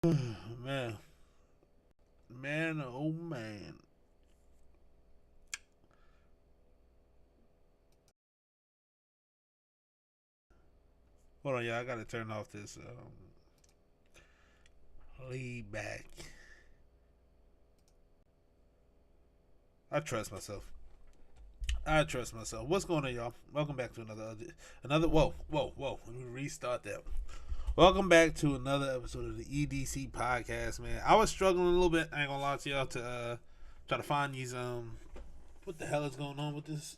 Man, man, oh man. Hold on, yeah, I gotta turn off this laid back. I trust myself. I trust myself. What's going on, y'all? Welcome back to another. Whoa, whoa, whoa. Let me restart that. Welcome back to another episode of the EDC podcast, man. I was struggling a little bit. I ain't gonna lie to y'all to try to find these what the hell is going on with this?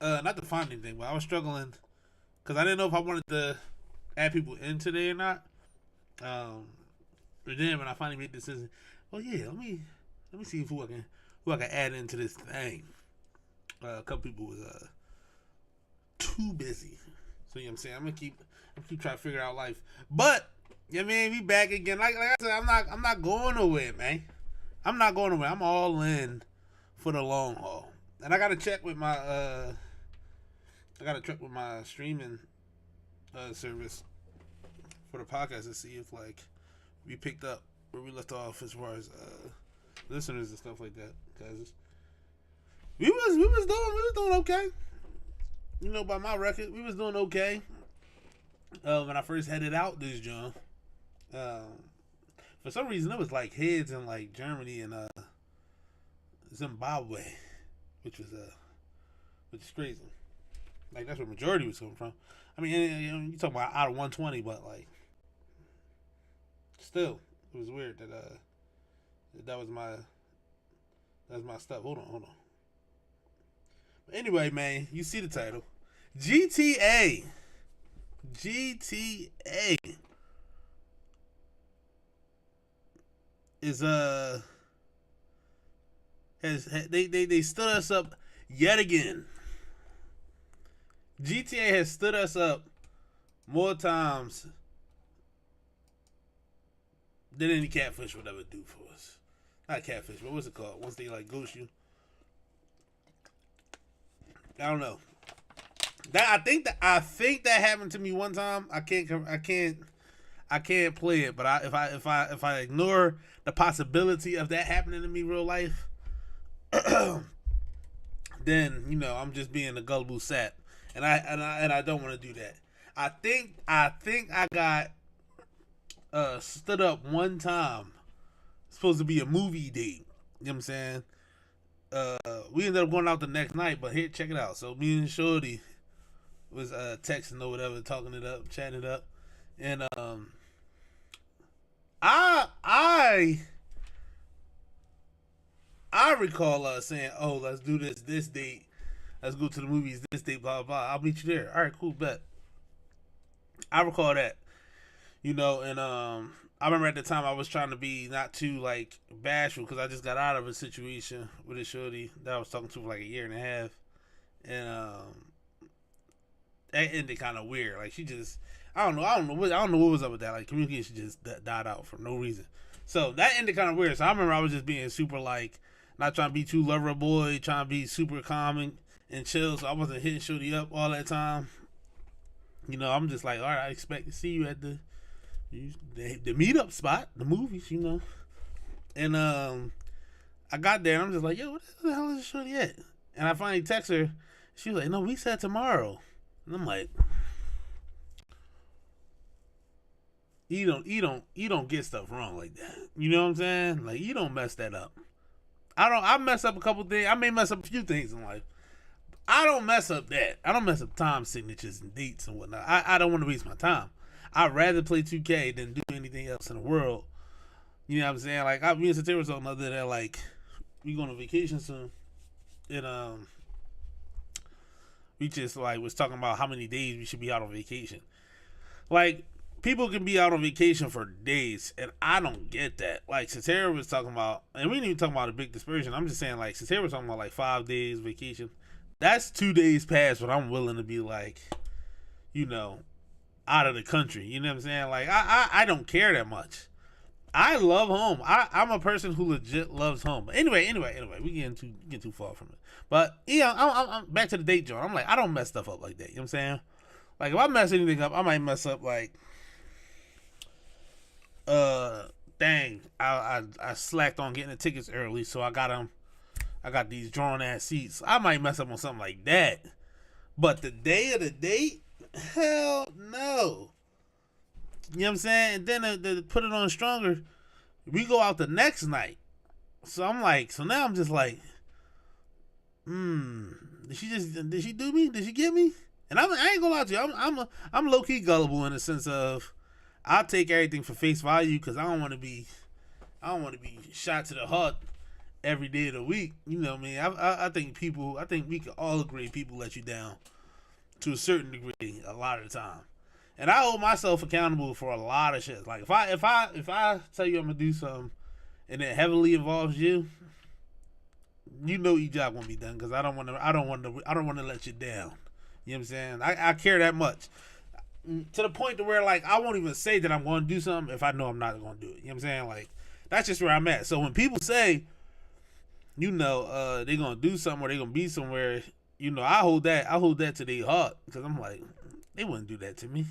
Not to find anything, but I was struggling because I didn't know if I wanted to add people in today or not. But then when I finally made the decision, oh yeah, let me see who I can add into this thing. A couple people was too busy, so you know what I'm saying. I'm keep trying to figure out life, but yeah, man, we back again. Like I said, I'm not going nowhere, man. I'm not going nowhere. I'm all in for the long haul, and I gotta check with my streaming service for the podcast to see if like we picked up where we left off as far as listeners and stuff like that. Cause we was doing okay. You know, by my record, we was doing okay. When I first headed out this joint, for some reason it was like heads in like Germany and Zimbabwe, which is crazy. Like that's where majority was coming from. I mean, you talking about out of 120, but like still, it was weird that that's my stuff. Hold on. But anyway, man, you see the title, GTA. GTA is they stood us up yet again. GTA has stood us up more times than any catfish would ever do for us. Not catfish, but what's it called? Once they like ghost you. I don't know. I think that happened to me one time. I can't play it. But if I ignore the possibility of that happening to me real life, then you know I'm just being a gullible sap, and I don't want to do that. I think I got stood up one time. It's supposed to be a movie date. You know what I'm saying? We ended up going out the next night, but here, check it out. So me and Shorty was texting or whatever, talking it up, chatting it up, and I recall us saying, "Oh, let's do this date. Let's go to the movies this date. Blah blah. I'll meet you there. All right, cool, bet." I recall that, you know, and I remember at the time I was trying to be not too like bashful because I just got out of a situation with a shorty that I was talking to for like a year and a half, and that ended kind of weird. Like she just, I don't know what was up with that. Like communication just died out for no reason. So that ended kind of weird. So I remember I was just being super like, not trying to be too lover boy, trying to be super calm and chill. So I wasn't hitting shorty up all that time. You know, I'm just like, all right, I expect to see you at the meetup spot, the movies, you know. And I got there and I'm just like, yo, what the hell is this shorty at? And I finally text her. She was like, no, we said tomorrow. And I'm like, you don't get stuff wrong like that. You know what I'm saying? Like you don't mess that up. I mess up a couple things. I may mess up a few things in life. I don't mess up that. I don't mess up time signatures and dates and whatnot. I don't want to waste my time. I'd rather play 2K than do anything else in the world. You know what I'm saying? Like me and Satira was on the other day, like we going on vacation soon. And we just like was talking about how many days we should be out on vacation. Like people can be out on vacation for days, and I don't get that. Like Satira was talking about, and we didn't even talk about a big dispersion. I'm just saying, like Satira was talking about like 5 days vacation. That's 2 days past what I'm willing to be like, you know, out of the country. You know what I'm saying? Like I don't care that much. I love home. I'm a person who legit loves home. But anyway, we getting too far from it. But yeah, I'm back to the date joint. I'm like, I don't mess stuff up like that. You know what I'm saying? Like if I mess anything up, I might mess up like dang, I slacked on getting the tickets early, so I got them. I got these drawn ass seats. I might mess up on something like that. But the day of the date, hell no. You know what I'm saying? And then to put it on stronger, we go out the next night. So I'm like, so now I'm just like, did she do me? Did she get me? And I ain't gonna lie to you, I'm low key gullible in the sense of I'll take everything for face value because I don't want to be shot to the heart every day of the week. You know what I mean? I think we can all agree people let you down to a certain degree a lot of the time. And I hold myself accountable for a lot of shit. Like if I tell you I'm gonna do something and it heavily involves you, you know your job won't be done because I don't want to let you down. You know what I'm saying? I care that much to the point to where like I won't even say that I'm going to do something if I know I'm not going to do it. You know what I'm saying? Like that's just where I'm at. So when people say, they're gonna do something or they're gonna be somewhere, I hold that to their heart because I'm like, they wouldn't do that to me.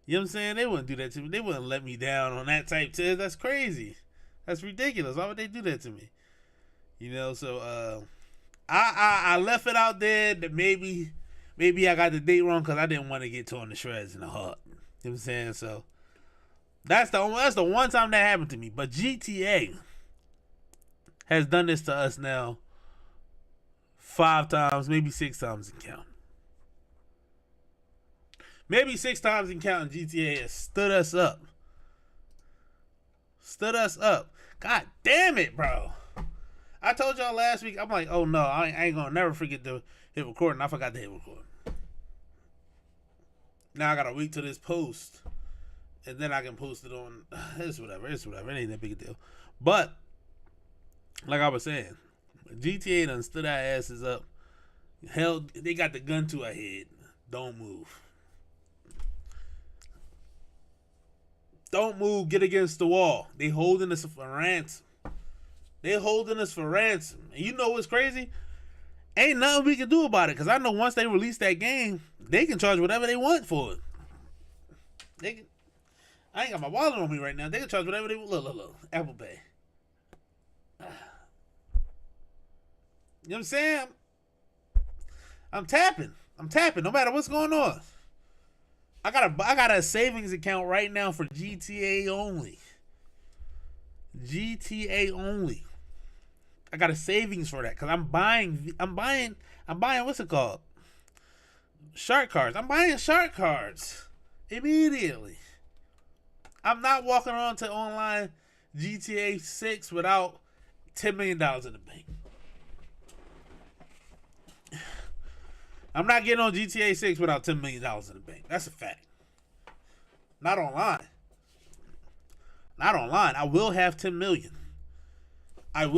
You know what I'm saying? They wouldn't do that to me. They wouldn't let me down on that type test. That's crazy. That's ridiculous. Why would they do that to me? So I left it out there that maybe I got the date wrong because I didn't want to get torn to shreds in the heart. You know what I'm saying? So that's the one time that happened to me. But GTA has done this to us now 5 times, maybe 6 times in count. Maybe 6 times in count, GTA has stood us up. God damn it, bro. I told y'all last week, I'm like, oh no, I ain't gonna never forget to hit record, and I forgot to hit record. Now I gotta wait till this post, and then I can post it on, it's whatever, it ain't that big a deal. But, like I was saying, GTA done stood our asses up. Hell, they got the gun to our head. Don't move. Don't move, get against the wall. They holding us for ransom. And you know what's crazy? Ain't nothing we can do about it. Because I know once they release that game, they can charge whatever they want for it. I ain't got my wallet on me right now. They can charge whatever they want. Look. Apple Pay. You know what I'm saying? I'm tapping. No matter what's going on. I got a savings account right now for GTA only. I got a savings for that because I'm buying what's it called? Shark cards. I'm buying shark cards immediately. I'm not walking on to online GTA 6 without $10 million in the bank. I'm not getting on GTA 6 without $10 million in the bank. That's a fact. Not online. I will have 10 million. You know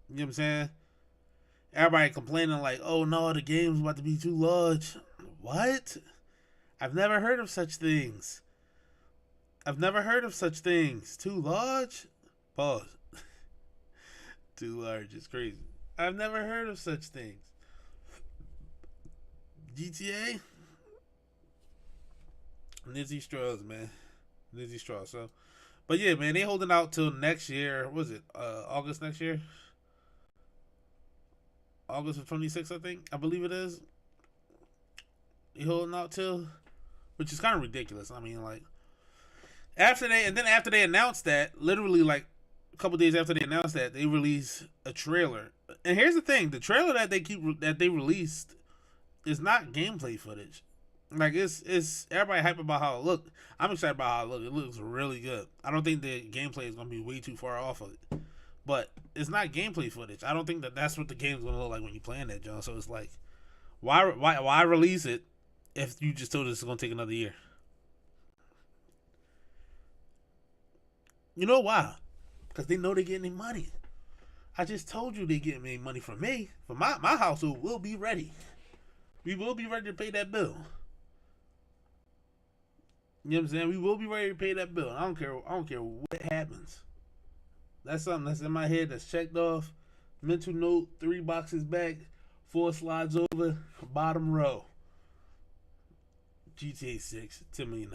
what I'm saying? Everybody complaining like, oh no, the game's about to be too large. What? I've never heard of such things. Too large? Pause. Too large is crazy. I've never heard of such things. GTA? Nizzy Straws, man. So, but yeah, man, they holding out till next year. What is it? August next year? August of 26, I believe it is. They holding out till, which is kind of ridiculous. I mean, like, after they announced that, literally like a couple days after they announced that, they released a trailer. And here's the thing: the trailer that they released is not gameplay footage. Like it's everybody hype about how it looked. I'm excited about how it looked. It looks really good. I don't think the gameplay is gonna be way too far off of it, but it's not gameplay footage. I don't think that's what the game's gonna look like when you're playing that, John. So it's like, why release it if you just told us it's gonna take another year? You know why? Because they know they're getting their money. I just told you they're getting their money from me. For my household will be ready. We will be ready to pay that bill. You know what I'm saying? We will be ready to pay that bill. I don't care what happens. That's something that's in my head that's checked off. Mental note, 3 boxes back, 4 slides over, bottom row. GTA 6, $10 million.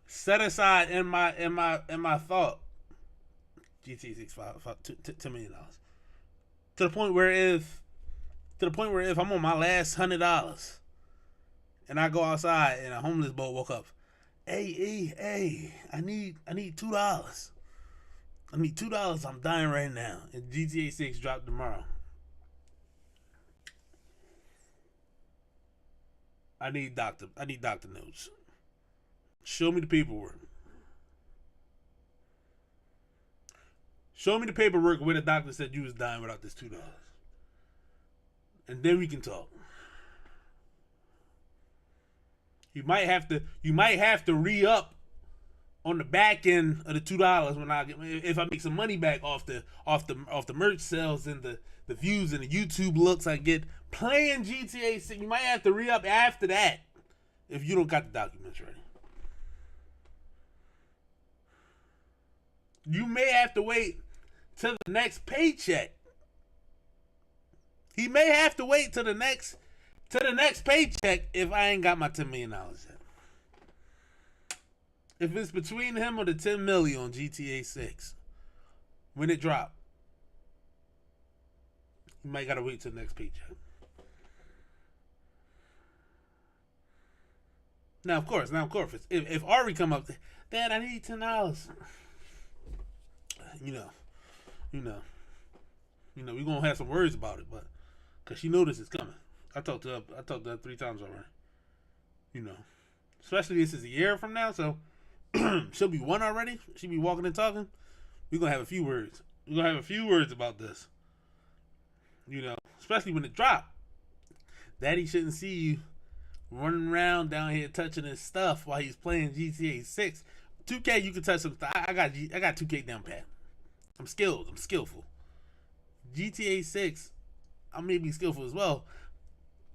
set aside in my thought GTA 6 $2 million to the point where if I'm on my last $100 and I go outside and a homeless boy woke up, hey, I need $2. I need $2. I'm dying right now. And GTA 6 dropped tomorrow. I need doctor notes. Show me the paperwork. Show me the paperwork where the doctor said you was dying without this $2. And then we can talk. You might have to re-up on the back end of the $2 when if I make some money back off the merch sales and the views and the YouTube looks I get playing GTA 6. You might have to re-up after that if you don't got the documents ready. You may have to wait till the next paycheck. He may have to wait till the next paycheck if I ain't got my $10 million yet. If it's between him or the $10 million on GTA 6, when it drop, you might gotta wait till the next paycheck. Now, of course, if Ari come up, Dad, I need $10. We gonna have some words about it, but cause she knows this is coming. I talked to her 3 times already. Especially this is a year from now, so she'll be 1 already. She'll be walking and talking. We're gonna have a few words. We're gonna have a few words about this. Especially when it drop. Daddy shouldn't see you running around down here touching his stuff while he's playing GTA 6. 2K, you can touch some stuff. I got 2K down pat. I'm skilled. I'm skillful. GTA 6, I may be skillful as well,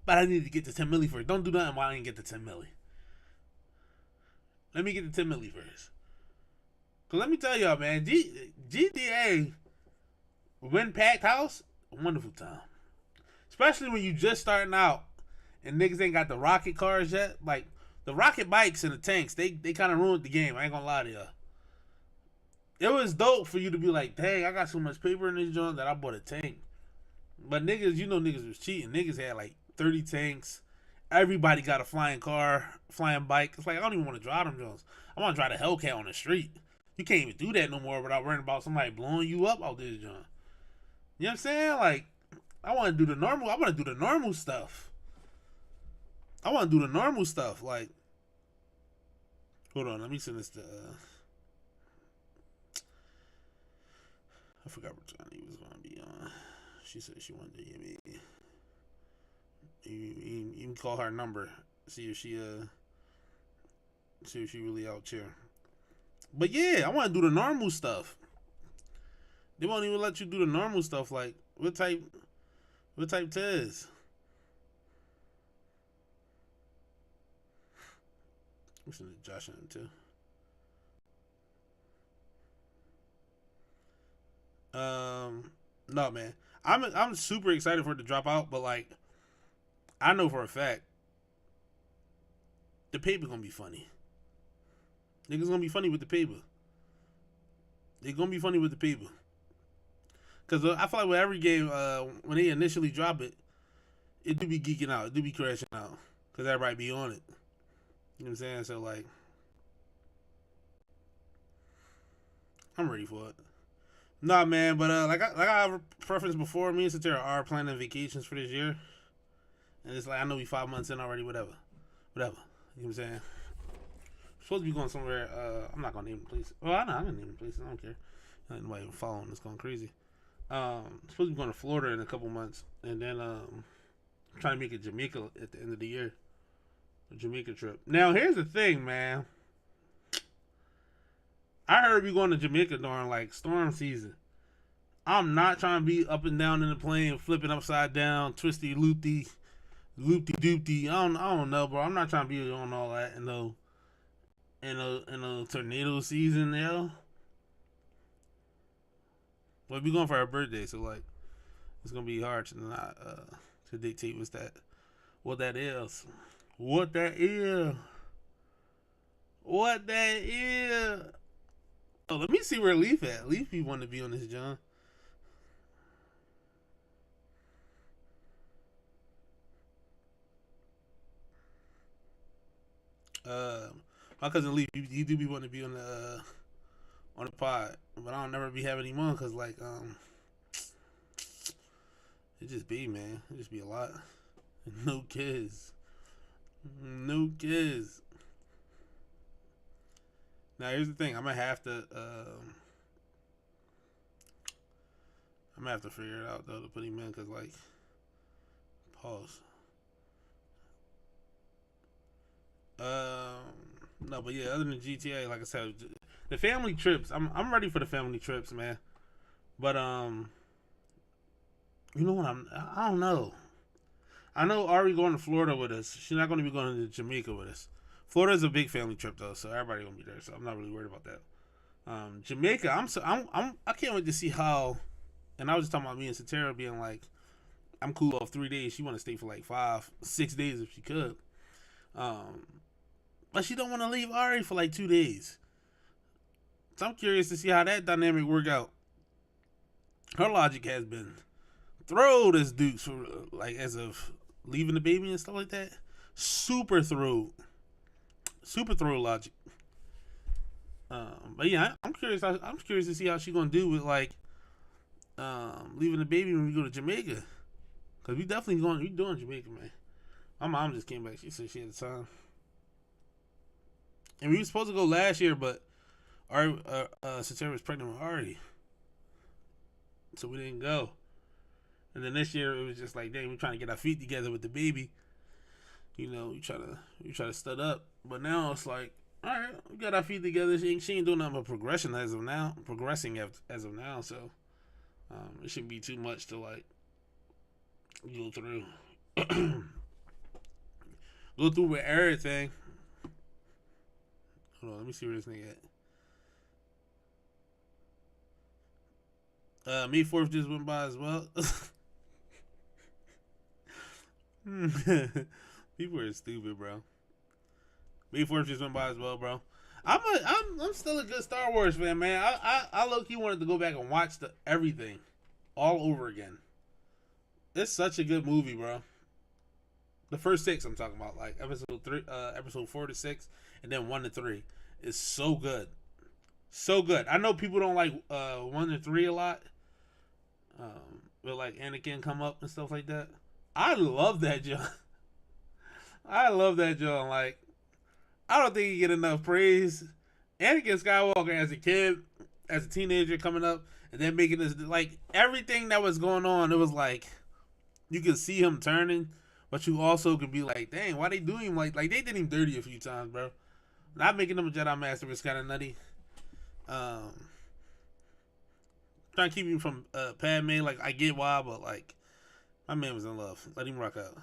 but I need to get to 10 milli first. Don't do nothing while I ain't get to 10 milli. Let me get to 10 milli first. Cause let me tell y'all, man, GTA, when packed house, a wonderful time. Especially when you just starting out and niggas ain't got the rocket cars yet. Like, the rocket bikes and the tanks, they kind of ruined the game. I ain't gonna lie to y'all. It was dope for you to be like, dang, I got so much paper in this joint that I bought a tank. But niggas was cheating. Niggas had like 30 tanks. Everybody got a flying car, flying bike. It's like, I don't even want to drive them joints. I want to drive the Hellcat on the street. You can't even do that no more without worrying about somebody blowing you up out this joint. You know what I'm saying? Like, I want to do the normal stuff. Like, hold on, let me send this to I forgot what Johnny was gonna be on. She said she wanted to give me. You can call her number. See if she really out here. But yeah, I want to do the normal stuff. They won't even let you do the normal stuff. Like what type test? I'm sending Josh in too. No, man. I'm super excited for it to drop out, but like, I know for a fact the paper gonna be funny. Niggas gonna be funny with the paper. They gonna be funny with the paper. Cause I feel like with every game, when they initially drop it, it do be geeking out, it do be crashing out, cause everybody be on it. You know what I'm saying? So like, I'm ready for it. Nah, man, but like I referenced before, me and Satira are planning vacations for this year, and it's like I know we 5 months in already. Whatever. You know what I'm saying? Supposed to be going somewhere. I'm not gonna name the place. Well, I'm gonna name the place. I don't care. Nobody following this going crazy. Supposed to be going to Florida in a couple months, and then trying to make it Jamaica at the end of the year. A Jamaica trip. Now here's the thing, man. I heard we going to Jamaica during like storm season. I'm not trying to be up and down in the plane, flipping upside down, twisty, loopy doopty. I don't know, bro. I'm not trying to be on all that in a tornado season, yo. But we going for our birthday, so like it's gonna be hard to not to dictate what that is. What that is? Oh, let me see where Leaf at. Leaf be wanting to be on this, John. My cousin Leaf, he do be wanting to be on the pod, but I don't never be having him on because like it just be, man, it just be a lot. No kids, no kids. Now here's the thing, I'm gonna have to figure it out though to put him in because like pause. No, but yeah, other than GTA, like I said, the family trips. I'm ready for the family trips, man. But you know what? I don't know. I know Ari going to Florida with us. She's not going to be going to Jamaica with us. Florida's a big family trip though, so everybody gonna be there. So I'm not really worried about that. Jamaica, I can't wait to see how. And I was just talking about me and Satara being like, I'm cool off 3 days. She want to stay for like 5, 6 days if she could. Um, but she don't want to leave Ari for like 2 days. So I'm curious to see how that dynamic work out. Her logic has been throw this dude for like as of leaving the baby and stuff like that. Super throw logic. But yeah, I'm curious. I'm curious to see how she gonna do with like leaving the baby when we go to Jamaica. Cause we definitely we doing Jamaica, man. My mom just came back. She said she had time. And we were supposed to go last year, but our Satara was pregnant with Ari, so we didn't go. And then this year it was just like, dang, we're trying to get our feet together with the baby. You know, we try to stud up. But now it's like, all right, we got our feet together. She ain't doing nothing but progressing as of now. So it shouldn't be too much to like go through. Go through with everything. Hold on, let me see where this nigga at. May 4th just went by as well. People are stupid, bro. May 4th just went by as well, bro. I'm still a good Star Wars fan, man. I low key wanted to go back and watch everything all over again. It's such a good movie, bro. The first 6 I'm talking about, like episode 4 to 6, and then 1 to 3 is so good, so good. I know people don't like 1 to 3 a lot, but like Anakin come up and stuff like that. I love that John. I love that John. Like, I don't think he get enough praise. Anakin Skywalker as a kid, as a teenager coming up, and then making this like everything that was going on. It was like you could see him turning. But you also could be like, dang, why they do him like they did him dirty a few times, bro. Not making him a Jedi Master was kind of nutty. Trying to keep him from Padme, like I get why, but like my man was in love. Let him rock out.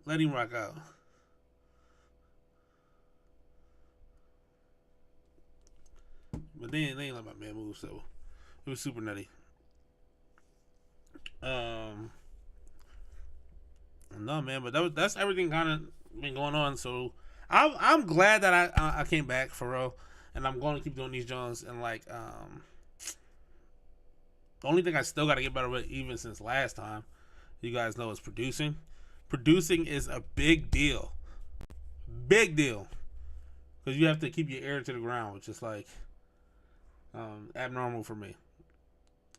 Let him rock out. But they ain't let my man move, so it was super nutty. No, man, but that's everything kind of been going on. So I'm glad that I came back for real, and I'm going to keep doing these Jones. And like the only thing I still got to get better with, even since last time, you guys know, is producing. Producing is a big deal, because you have to keep your ear to the ground, which is like abnormal for me.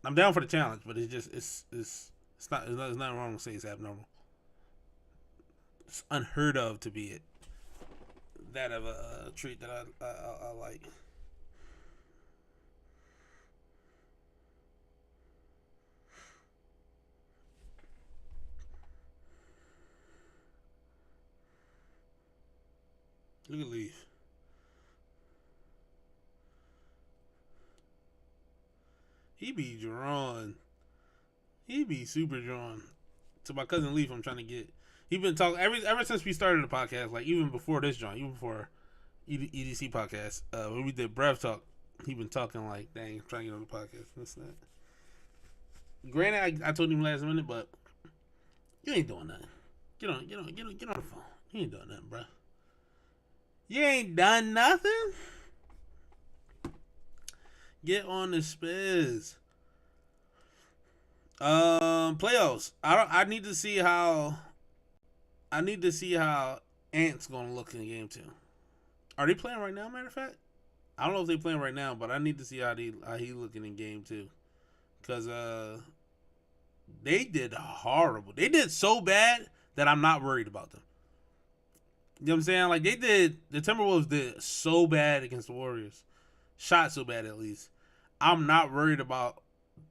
I'm down for the challenge, but it's not wrong to say it's abnormal. It's unheard of to be it. That of a treat that I like. Look at Leaf. He be drawn. He be super drawn. To my cousin Leaf, I'm trying to get. He been talking ever since we started the podcast, like even before this joint, even before EDC podcast, when we did Brev Talk, he been talking like, dang, I'm trying to get on the podcast. This and that. Granted, I told him last minute, but you ain't doing nothing. Get on the phone. You ain't doing nothing, bro. You ain't done nothing. Get on the Spiz. Playoffs. I need to see how. I need to see how Ant's gonna look in game 2. Are they playing right now? Matter of fact, I don't know if they're playing right now, but I need to see how he looking in game 2, because they did horrible. They did so bad that I'm not worried about them. You know what I'm saying? Like, the Timberwolves did so bad against the Warriors. Shot so bad, at least. I'm not worried about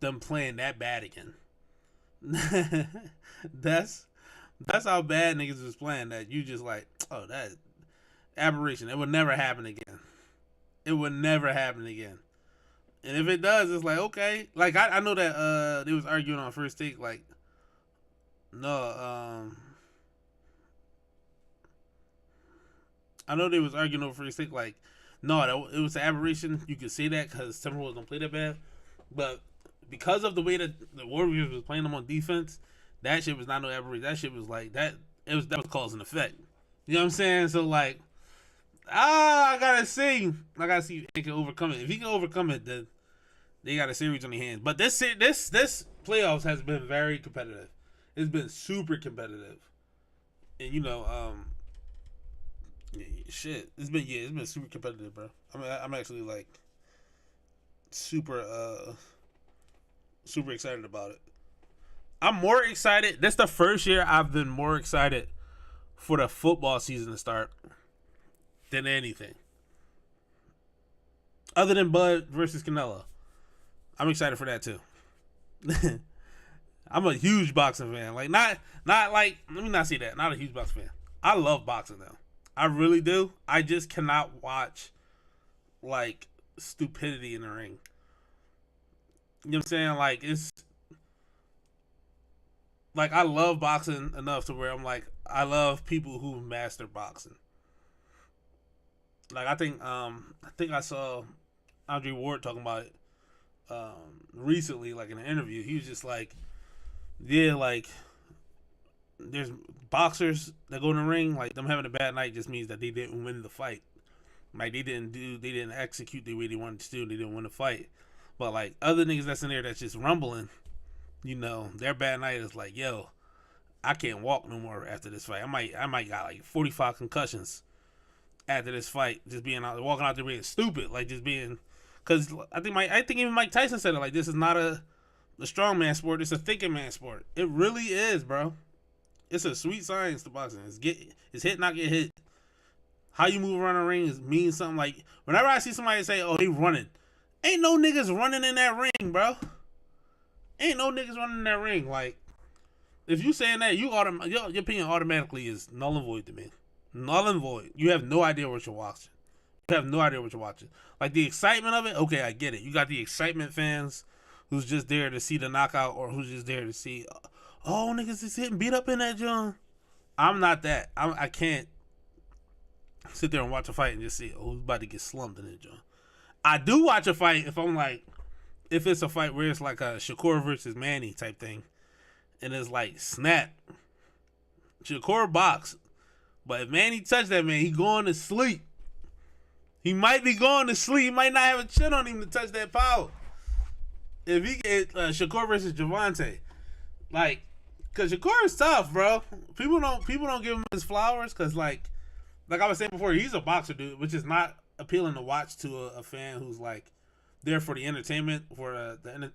them playing that bad again. That's how bad niggas was playing, that you just like, oh, that aberration. It would never happen again. It would never happen again. And if it does, it's like, okay. Like, I know that they was arguing on First Take, like, no, I know they was arguing over First Take, like, no, it was an aberration. You could say that because Timberwolves don't play that bad. But because of the way that the Warriors was playing them on defense, that shit was not no aberration. That shit was like, that was cause and effect. You know what I'm saying? So, like, I gotta see if he can overcome it. If he can overcome it, then they got a series on their hands. But this playoffs has been very competitive. It's been super competitive, and shit. It's been super competitive, bro. I'm actually like super excited about it. I'm more excited. That's the first year I've been more excited for the football season to start than anything. Other than Bud versus Canelo. I'm excited for that too. I'm a huge boxing fan. Like, not like, let me not say that. Not a huge boxing fan. I love boxing though. I really do. I just cannot watch like stupidity in the ring. You know what I'm saying? Like, it's like, I love boxing enough to where I'm like, I love people who master boxing. Like, I think I saw Andre Ward talking about it recently, like in an interview. He was just like, yeah, like, there's boxers that go in the ring, like, them having a bad night just means that they didn't win the fight. Like, they didn't execute the way they wanted to do. They didn't win the fight. But like, other niggas that's in there that's just rumbling, their bad night is like, yo, I can't walk no more after this fight. I might got like 45 concussions after this fight, just being out, walking out there being stupid, like, just being, because I think even Mike Tyson said it, like, this is not a strong man sport, it's a thinking man sport. It really is, bro. It's a sweet science to boxing. It's hit, not get hit. How you move around the ring means something. Like, whenever I see somebody say, oh, they running, ain't no niggas running in that ring, bro. Ain't no niggas running in that ring. Like, if you saying that, your opinion automatically is null and void to me. Null and void. You have no idea what you're watching. Like, the excitement of it, okay, I get it. You got the excitement fans who's just there to see the knockout, or who's just there to see, oh, niggas is getting beat up in that joint. I'm not that. I can't sit there and watch a fight and just see, oh, who's about to get slumped in that joint. I do watch a fight if it's a fight where it's like a Shakur versus Manny type thing, and it's like, snap, Shakur box, but if Manny touch that man, he going to sleep. He might be going to sleep. He might not have a chin on him to touch that power. If he get Shakur versus Javante, like, cause Shakur is tough, bro. People don't give him his flowers, cause like I was saying before, he's a boxer, dude, which is not appealing to watch to a fan who's like there for the entertainment, for the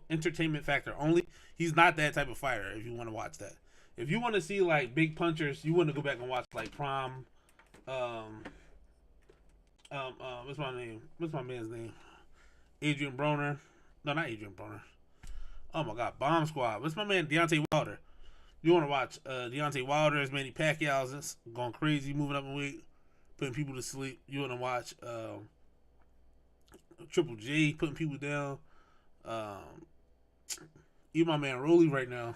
entertainment factor only. He's not that type of fighter. If you want to watch that, if you want to see like big punchers, you want to go back and watch like Prom. What's my name? What's my man's name? Adrian Broner. No, not Adrian Broner. Oh my God, Bomb Squad. What's my man Deontay Wilder? You want to watch Deontay Wilder, as Manny Pacquiao's going crazy, moving up in weight, putting people to sleep. You want to watch Triple J putting people down. Even my man Rolly right now.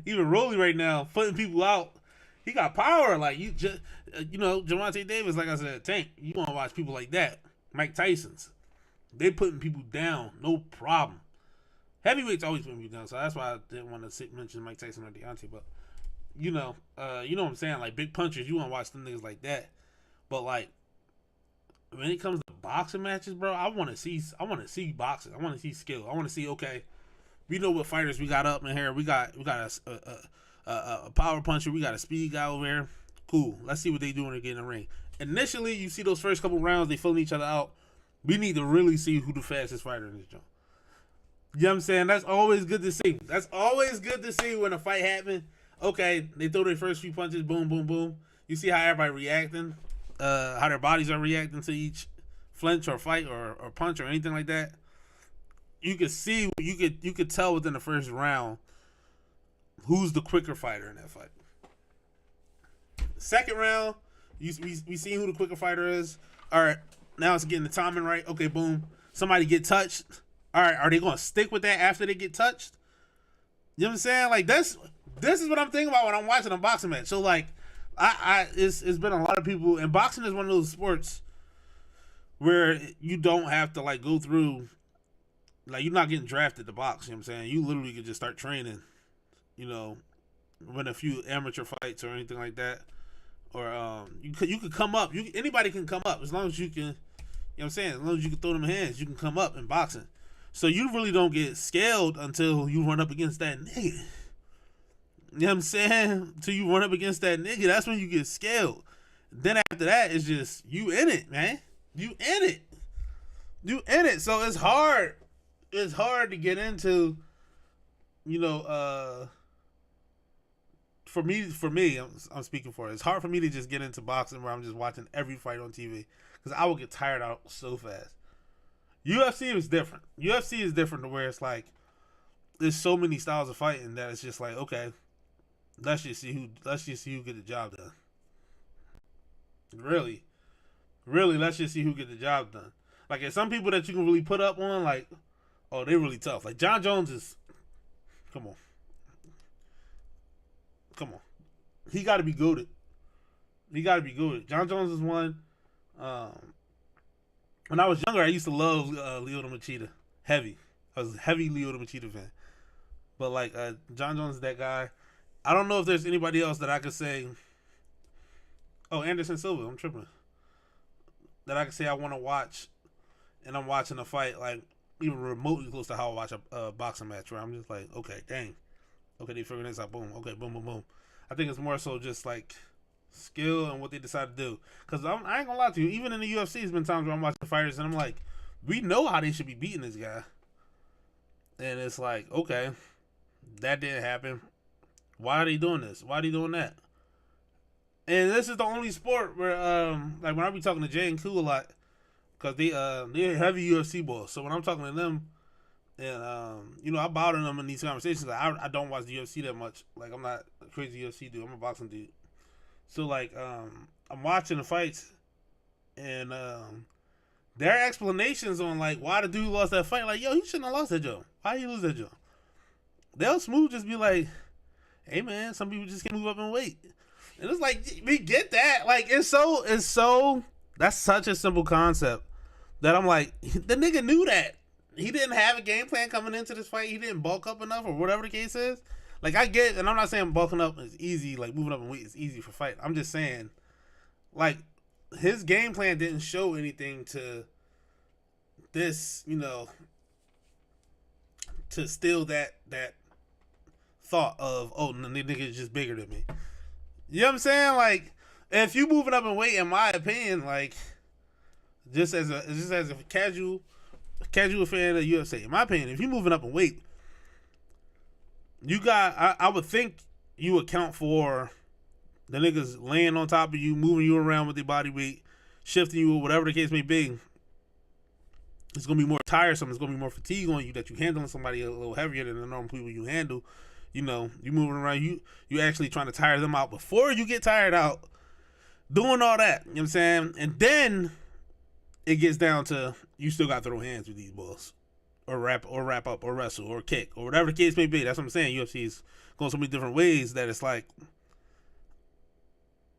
Even Rolly right now putting people out. He got power. Like, you just, Javante Davis, like I said, Tank. You want to watch people like that. Mike Tyson's. They putting people down. No problem. Heavyweights always putting people down. So that's why I didn't want to mention Mike Tyson or Deontay. But, you know what I'm saying? Like, big punchers, you want to watch them niggas like that. But like when it comes to boxing matches, bro, I want to see boxing. I want to see skill. I want to see, okay, we know what fighters we got up in here. We got a power puncher. We got a speed guy over here. Cool. Let's see what they do when they get in the ring. Initially, you see those first couple rounds, they filling each other out. We need to really see who the fastest fighter in this joint. You know what I'm saying? That's always good to see. That's always good to see when a fight happens. Okay, they throw their first few punches, boom, boom, boom. You see how everybody reacting, how their bodies are reacting to each flinch or fight or punch or anything like that. You could see, you could tell within the first round who's the quicker fighter in that fight. Second round, we see who the quicker fighter is. All right, now it's getting the timing right. Okay, boom. Somebody get touched. All right, are they going to stick with that after they get touched? You know what I'm saying? Like, this is what I'm thinking about when I'm watching a boxing match. So, like, it's been a lot of people, and boxing is one of those sports where you don't have to, like, go through, like, you're not getting drafted to box, you know what I'm saying? You literally could just start training, you know, win a few amateur fights or anything like that. Or you could come up. Anybody can come up as long as you can. You know what I'm saying? As long as you can throw them hands, you can come up in boxing. So you really don't get scaled until you run up against that nigga. You know what I'm saying? Until you run up against that nigga, that's when you get scaled. Then after that, it's just you in it, man. You in it. You in it. So it's hard. It's hard to get into. You know. For me, I'm speaking for it. It's hard for me to just get into boxing where I'm just watching every fight on TV because I will get tired out so fast. UFC is different. UFC is different to where it's like there's so many styles of fighting that it's just like, okay, let's just see who get the job done. Really, let's just see who get the job done. Like, there's some people that you can really put up on, like, oh, they're really tough. Like John Jones is, come on. He got to be goated. John Jones is one. When I was younger, I used to love Lyoto Machida. Heavy. I was a heavy Lyoto Machida fan. But, like, John Jones is that guy. I don't know if there's anybody else that I could say. Oh, Anderson Silva. I'm tripping. That I could say I want to watch. And I'm watching a fight, like, even remotely close to how I watch a boxing match. Where I'm just like, okay, dang. Okay, they figured this out. Boom. Okay, boom, boom, boom. I think it's more so just like skill and what they decide to do. Because I ain't gonna lie to you, even in the UFC, there's been times where I'm watching fighters and I'm like, we know how they should be beating this guy. And it's like, okay, that didn't happen. Why are they doing this? Why are they doing that? And this is the only sport where, like when I be talking to Jay and Koo a lot, because they're heavy UFC boys. So when I'm talking to them, and, you know, I bow to them in these conversations. Like, I don't watch the UFC that much. Like, I'm not a crazy UFC dude. I'm a boxing dude. So, like, I'm watching the fights, and their explanations on, like, why the dude lost that fight. Like, yo, he shouldn't have lost that job. Why you lose that job? They'll smooth just be like, hey, man, some people just can't move up and weight. And it's like, we get that. Like, it's so, that's such a simple concept that I'm like, the nigga knew that. He didn't have a game plan coming into this fight. He didn't bulk up enough or whatever the case is. Like, I get, and I'm not saying bulking up is easy, like moving up in weight is easy for fight. I'm just saying, like, his game plan didn't show anything to this, you know, to steal that thought of, oh, the nigga is just bigger than me. You know what I'm saying? Like, if you moving up in weight, in my opinion, like, just as a casual fan of UFC, in my opinion, if you're moving up in weight, you got, I would think you account for the niggas laying on top of you, moving you around with their body weight, shifting you, or whatever the case may be. It's going to be more tiresome. It's going to be more fatigue on you that you're handling somebody a little heavier than the normal people you handle. You know, you moving around, you actually trying to tire them out before you get tired out, doing all that. You know what I'm saying? And then it gets down to, you still got to throw hands with these balls, or wrap up, or wrestle, or kick, or whatever the case may be. That's what I'm saying. UFC is going so many different ways that it's like,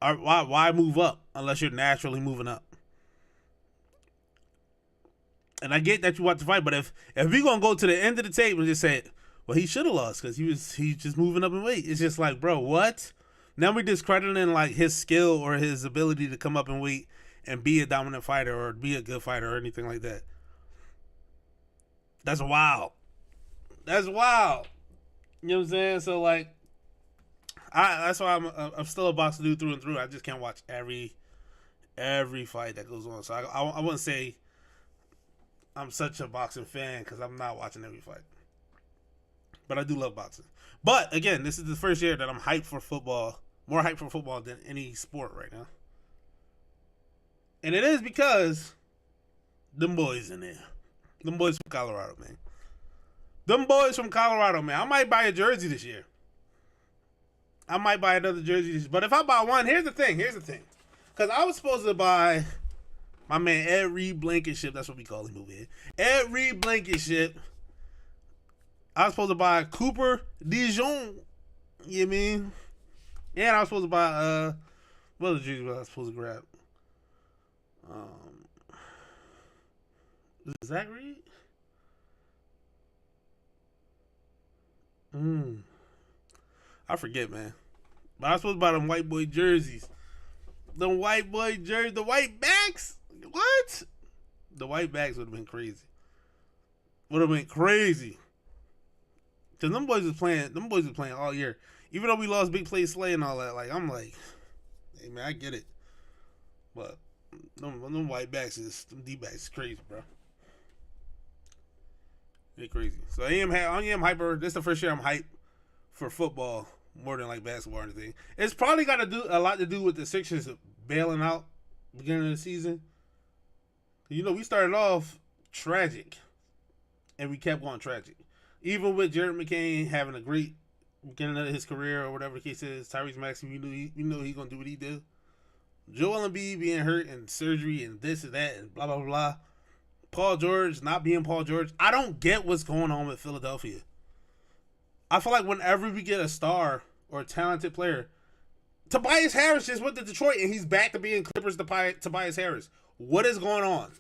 why move up unless you're naturally moving up? And I get that you want to fight, but if we're gonna go to the end of the tape and just say, well, he should have lost because he's just moving up in weight, it's just like, bro, what? Now we're discrediting like his skill or his ability to come up in weight and be a dominant fighter or be a good fighter or anything like that. That's wild. That's wild. You know what I'm saying? So like, that's why I'm still a boxing dude through and through. I just can't watch every fight that goes on. So I wouldn't say I'm such a boxing fan because I'm not watching every fight. But I do love boxing. But again, this is the first year that I'm hyped for football, more hyped for football than any sport right now. And it is because them boys in there. Them boys from Colorado, man. Them boys from Colorado, man. I might buy a jersey this year. I might buy another jersey this year. But if I buy one, here's the thing. Because I was supposed to buy my man Ed Reed Blankenship. That's what we call him over here. Ed Reed Blankenship. I was supposed to buy Cooper Dijon. You know what I mean? And I was supposed to buy, what other jersey was I supposed to grab? Is it Zach Reed? I forget, man. But I was supposed to buy them white boy jerseys. The white backs? What? The white backs would have been crazy. Cause them boys was playing all year. Even though we lost Big Play Slay and all that, like I'm like, hey man, I get it. But them white backs them D backs is crazy, bro. They're crazy. So I am hyper. This is the first year I'm hyped for football more than like basketball or anything. It's probably got a lot to do with the Sixers bailing out beginning of the season. You know, we started off tragic, and we kept going tragic. Even with Jared McCain having a great beginning of his career or whatever the case is, Tyrese Maxey, you know he's gonna do what he do. Joel Embiid being hurt and surgery and this and that and blah blah blah. Paul George not being Paul George. I don't get what's going on with Philadelphia. I feel like whenever we get a star or a talented player, Tobias Harris just went to Detroit and he's back to being Clippers Tobias Harris. What is going on?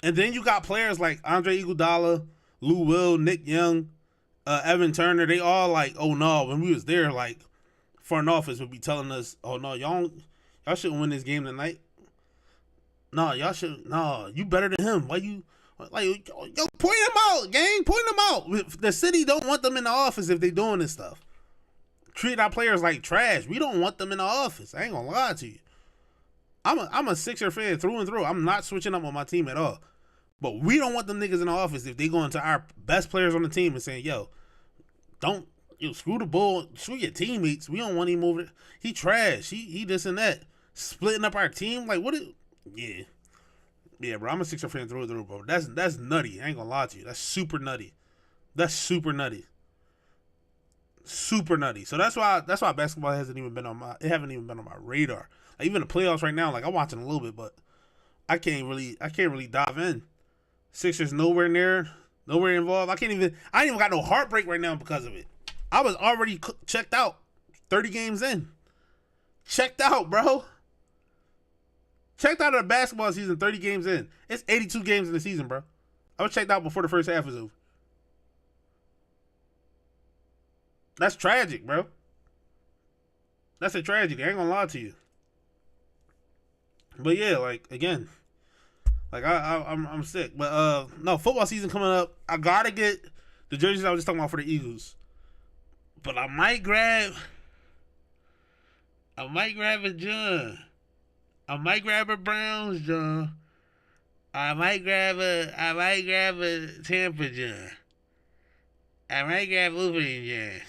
And then you got players like Andre Iguodala, Lou Will, Nick Young, Evan Turner. They all like, oh no, when we was there, like front office would be telling us, oh no, y'all shouldn't win this game tonight. No, y'all should. No, you better than him. Why you like? Yo, point him out, gang. Point him out. The city don't want them in the office if they doing this stuff. Treat our players like trash. We don't want them in the office. I ain't gonna lie to you. I'm a Sixer fan through and through. I'm not switching up on my team at all. But we don't want them niggas in the office if they go into our best players on the team and saying, yo, screw the bull, screw your teammates. We don't want him over there. He trash. He this and that. Splitting up our team. Like, what is... Yeah, bro. I'm a Sixer fan through and through, bro. That's nutty. I ain't gonna lie to you. That's super nutty. Super nutty. So that's why basketball haven't even been on my radar. Like, even the playoffs right now, like I'm watching a little bit, but I can't really dive in. Sixers nowhere involved. I ain't even got no heartbreak right now because of it. I was already checked out 30 games in. Checked out, bro. Checked out of the basketball season 30 games in. It's 82 games in the season, bro. I was checked out before the first half was over. That's tragic, bro. That's a tragedy. I ain't gonna lie to you. But yeah, like again, like I'm sick. But no, football season coming up. I gotta get the jerseys I was just talking about for the Eagles. But I might grab a John. I might grab a Browns John. I might grab a Tampa John. I might grab Wolverine John.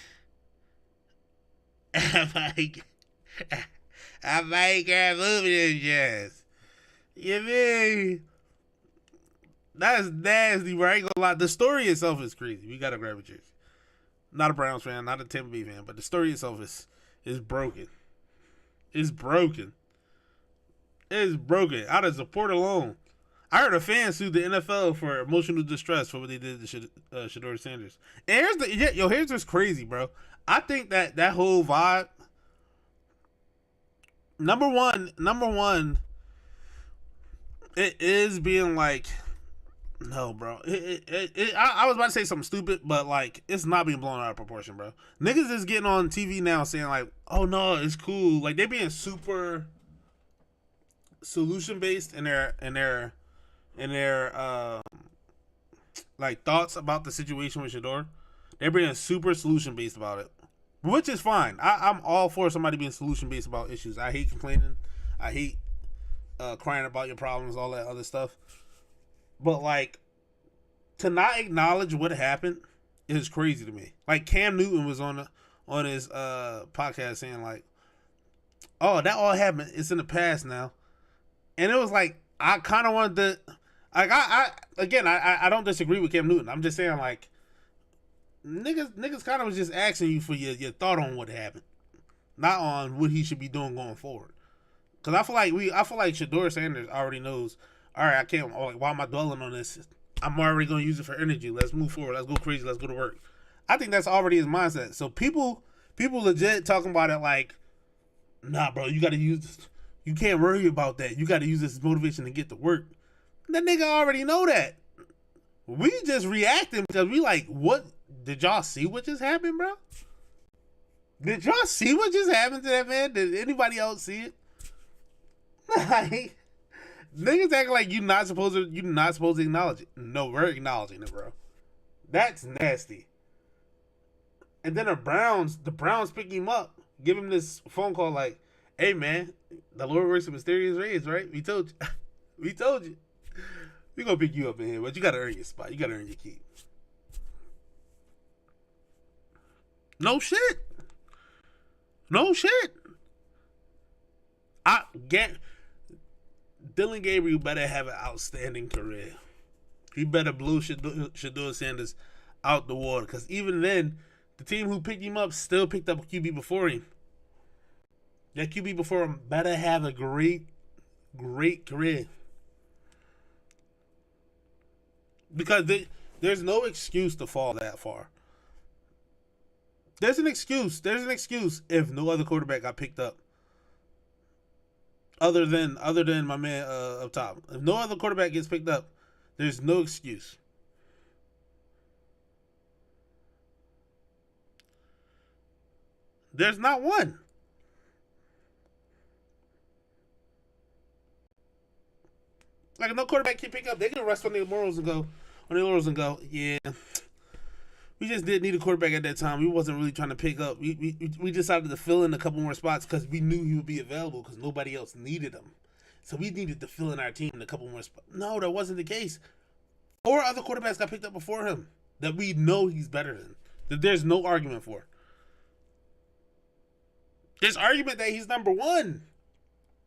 I might grab Wolverine John. You mean? That's nasty, bro. I ain't gonna lie. The story itself is crazy. We gotta grab a jersey. Not a Browns fan, not a Tampa Bay fan, but the story itself is broken. It's broken. Out of support alone. I heard a fan sued the NFL for emotional distress for what they did to Shedeur Sanders. And here's what's crazy, bro. I think that whole vibe. Number one, it is being like No, bro. I was about to say something stupid, but like it's not being blown out of proportion, bro. Niggas is getting on TV now saying like, "Oh no, it's cool." Like they being super solution based in their like thoughts about the situation with Shador. They're being super solution based about it, which is fine. I'm all for somebody being solution based about issues. I hate complaining. I hate crying about your problems, all that other stuff. But like to not acknowledge what happened is crazy to me. Like Cam Newton was on his podcast saying like, "Oh, that all happened. It's in the past now," and it was like I kind of wanted to. Like I don't disagree with Cam Newton. I'm just saying like niggas kind of was just asking you for your thought on what happened, not on what he should be doing going forward. Because I feel like Shador Sanders already knows. All right, I can't. Like, why am I dwelling on this? I'm already gonna use it for energy. Let's move forward. Let's go crazy. Let's go to work. I think that's already his mindset. So people legit talking about it like, nah, bro, you got to use this. You can't worry about that. You got to use this as motivation to get to work. That nigga already know that. We just reacting because we like, what? Did y'all see what just happened, bro? Did y'all see what just happened to that man? Did anybody else see it? Like, niggas acting like you're not supposed to acknowledge it. No, we're acknowledging it, bro. That's nasty. And then the Browns pick him up, give him this phone call like, "Hey man, the Lord works in mysterious ways, right? We told you. We told you. We gonna pick you up in here, but you gotta earn your spot. You gotta earn your keep." No shit. No shit. I get Dylan Gabriel better have an outstanding career. He better blow Shador Sanders out the water. Because even then, the team who picked him up still picked up a QB before him. That QB before him better have a great career. Because there's no excuse to fall that far. There's an excuse if no other quarterback got picked up. Other than my man up top. If no other quarterback gets picked up, there's no excuse. There's not one. Like, if no quarterback can pick up, they can rest on their laurels and go, yeah, we just didn't need a quarterback at that time. We wasn't really trying to pick up. We decided to fill in a couple more spots because we knew he would be available because nobody else needed him. So we needed to fill in our team in a couple more spots. No, that wasn't the case. 4 other quarterbacks got picked up before him that we know he's better than. That there's no argument for. There's argument that he's number 1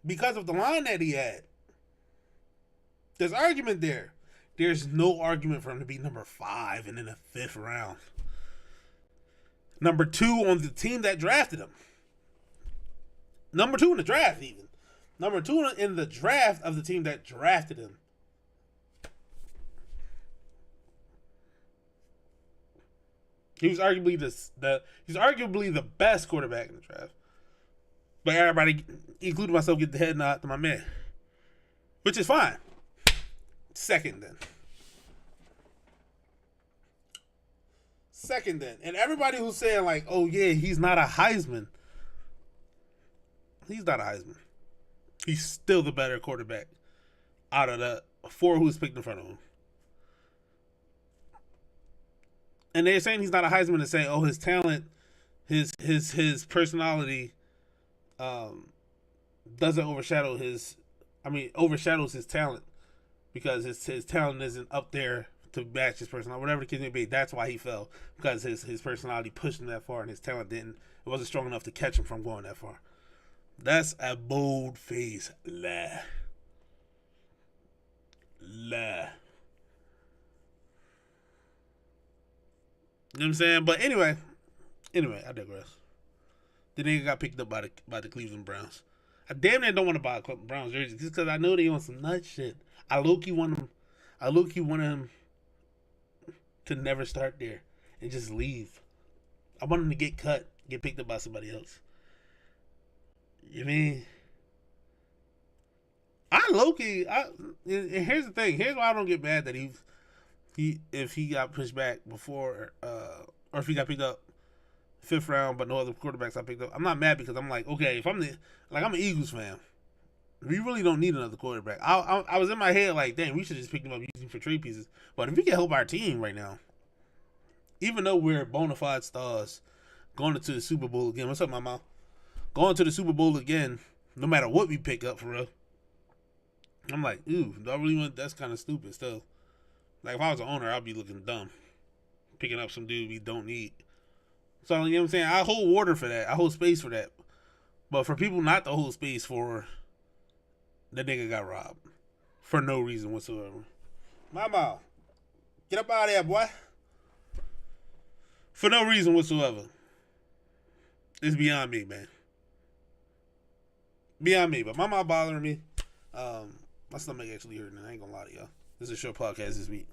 because of the line that he had. There's argument there. There's no argument for him to be number 5 and in the 5th round. Number 2 on the team that drafted him. Number 2 in the draft, even. Number 2 in the draft of the team that drafted him. He was arguably the best quarterback in the draft. But everybody, including myself, get the head nod to my man. Which is fine. Second then. And everybody who's saying like, oh yeah, he's not a Heisman. He's not a Heisman. He's still the better quarterback out of the 4 who's picked in front of him. And they're saying he's not a Heisman to say, oh, his talent, his personality doesn't overshadows his talent because his talent isn't up there to match his personality. Whatever the case may be, that's why he fell, because his personality pushed him that far and his talent didn't. It wasn't strong enough to catch him from going that far. That's a bold-faced lie. You know what I'm saying? But anyway, I digress. The nigga got picked up by the Cleveland Browns. I damn near don't want to buy a Cleveland Browns jersey just because I know they on some nut shit. I low-key want him to never start there and just leave. I want him to get cut, get picked up by somebody else. You mean? And here's the thing. Here's why I don't get mad that if he got pushed back before, or if he got picked up 5th round, but no other quarterbacks I picked up, I'm not mad because I'm like, okay, if I'm I'm an Eagles fan, we really don't need another quarterback. I was in my head like, dang, we should just pick him up using for trade pieces. But if we can help our team right now, even though we're bona fide stars going into the Super Bowl again, what's up, my mom? Going to the Super Bowl again, no matter what we pick up for real. I'm like, ooh, do I really want? That's kind of stupid still. Like if I was an owner, I'd be looking dumb, picking up some dude we don't need. So you know what I'm saying? I hold water for that. I hold space for that. But for people not to hold space for, the nigga got robbed for no reason whatsoever. Mama, get up out of there, boy. For no reason whatsoever. It's beyond me, man. Beyond me. But my mom bothering me. My stomach actually hurting. I ain't gonna lie to y'all. This is a short podcast this week.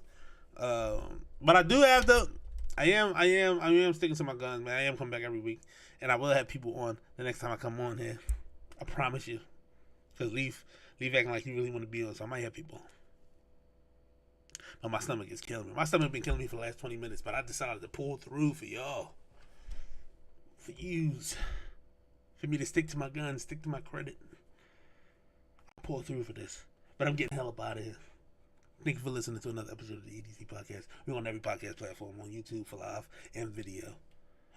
But I do have to. I am sticking to my guns, man. I am coming back every week, and I will have people on the next time I come on here. I promise you. Cause Leaf acting like he really want to be on, so I might have people. But my stomach is killing me. My stomach been killing me for the last 20 minutes, but I decided to pull through for y'all, for yous, for me to stick to my guns, stick to my credit. Pull through for this, but I'm getting hell up out of here. Thank you for listening to another episode of the EDC podcast. We're on every podcast platform on YouTube for live and video.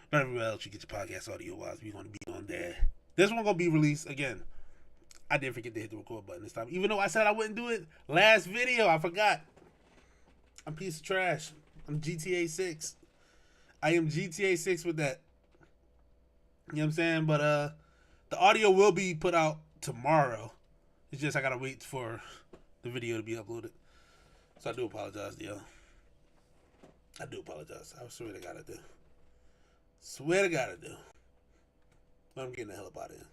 But everywhere else you get your podcast audio-wise, we're going to be on there. This one going to be released again. I did forget to hit the record button this time. Even though I said I wouldn't do it last video, I forgot. I'm a piece of trash. I'm GTA 6. I am GTA 6 with that. You know what I'm saying? But the audio will be put out tomorrow. It's just I got to wait for the video to be uploaded. So I do apologize to y'all. I do apologize. I swear to God I do. Swear to God I do. But I'm getting the hell up out of here.